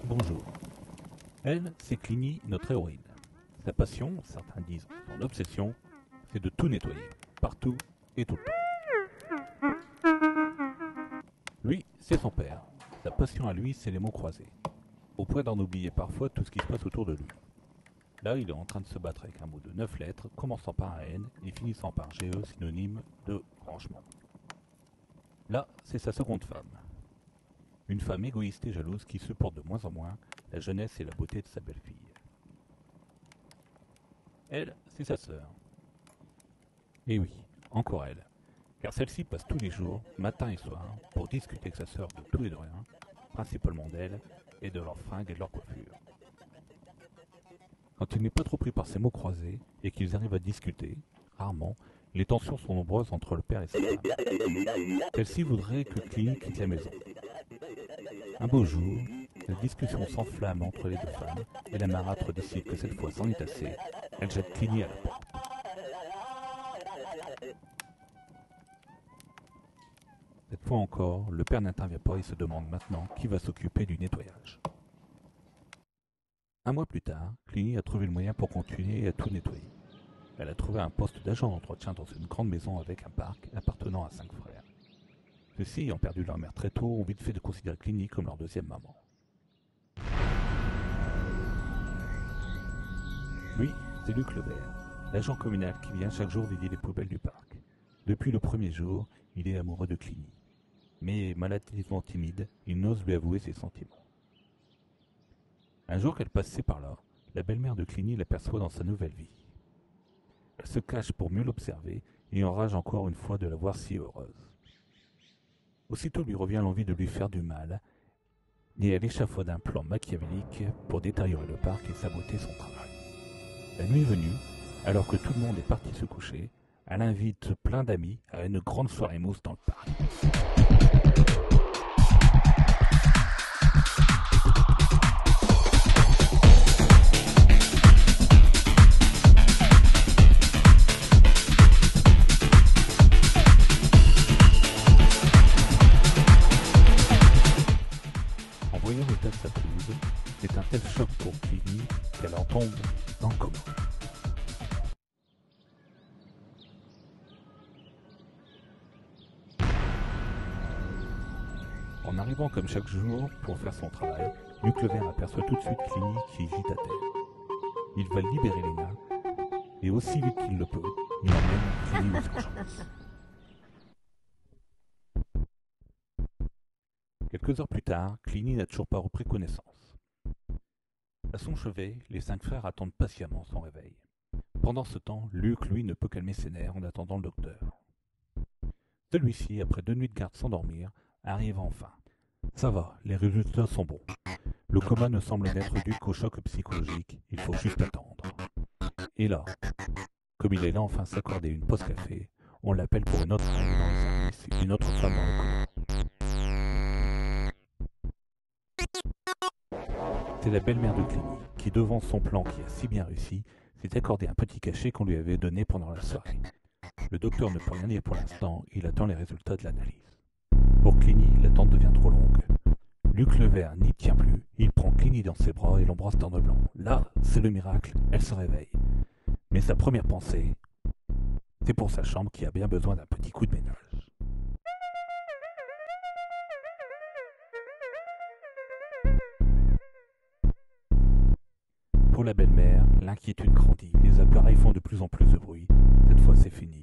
Bonjour. Elle, c'est Clini, notre héroïne. Sa passion, certains disent son obsession, c'est de tout nettoyer, partout et tout le temps. Lui, c'est son père. Sa passion à lui, c'est les mots croisés. Au point d'en oublier parfois tout ce qui se passe autour de lui. Là, il est en train de se battre avec un mot de 9 lettres, commençant par un N et finissant par GE, synonyme de branchement. Là, c'est sa seconde femme. Une femme égoïste et jalouse qui supporte de moins en moins la jeunesse et la beauté de sa belle-fille. Elle, c'est sa sœur. Et oui, encore elle. Car celle-ci passe tous les jours, matin et soir, pour discuter avec sa sœur de tout et de rien, principalement d'elle, et de leurs fringues et de leur coiffure. Quand il n'est pas trop pris par ces mots croisés, et qu'ils arrivent à discuter, rarement, les tensions sont nombreuses entre le père et sa femme. Celle-ci voudrait que Clini quitte la maison. Un beau jour, la discussion s'enflamme entre les deux femmes, et la marâtre décide que cette fois c'en est assez. Elle jette Clini à la porte. Cette fois encore, le père n'intervient pas et se demande maintenant qui va s'occuper du nettoyage. Un mois plus tard, Clini a trouvé le moyen pour continuer à tout nettoyer. Elle a trouvé un poste d'agent d'entretien dans une grande maison avec un parc appartenant à 5 frères. Ceux-ci, ayant perdu leur mère très tôt, ont vite fait de considérer Clini comme leur deuxième maman. Lui, c'est Luc Levert, l'agent communal qui vient chaque jour vider les poubelles du parc. Depuis le premier jour, il est amoureux de Clini. Mais maladivement timide, il n'ose lui avouer ses sentiments. Un jour qu'elle passait par là, la belle-mère de Clini l'aperçoit dans sa nouvelle vie. Elle se cache pour mieux l'observer et enrage encore une fois de la voir si heureuse. Aussitôt lui revient l'envie de lui faire du mal, et elle échafaude un plan machiavélique pour détériorer le parc et saboter son travail. La nuit venue, alors que tout le monde est parti se coucher, elle invite plein d'amis à une grande soirée mousse dans le parc. En voyant l'état de sa pelouse, c'est un tel choc pour Clini qu'elle en tombe dans le coma. En arrivant comme chaque jour pour faire son travail, Luc Levert aperçoit tout de suite Clini qui gît à terre. Il va libérer les mains, et aussi vite qu'il le peut, il emmène Clini aux urgences. Quelques heures plus tard, Clini n'a toujours pas repris connaissance. À son chevet, les 5 frères attendent patiemment son réveil. Pendant ce temps, Luc, lui, ne peut calmer ses nerfs en attendant le docteur. Celui-ci, après 2 nuits de garde sans dormir, arrive enfin. Ça va, les résultats sont bons. Le coma ne semble n'être dû qu'au choc psychologique, il faut juste attendre. Et là, comme il est là enfin s'accorder une pause café, on l'appelle pour une autre femme dans le service, une autre femme dans le coma. C'est la belle-mère de Clini, qui devant son plan qui a si bien réussi, s'est accordé un petit cachet qu'on lui avait donné pendant la soirée. Le docteur ne peut rien dire pour l'instant, il attend les résultats de l'analyse. Pour Clini, l'attente devient trop longue. Luc Levert n'y tient plus, il prend Clini dans ses bras et l'embrasse dans le blanc. Là, c'est le miracle, elle se réveille. Mais sa première pensée, c'est pour sa chambre qui a bien besoin d'un petit coup de ménage. Pour la belle-mère, l'inquiétude grandit, les appareils font de plus en plus de bruit. Cette fois, c'est fini.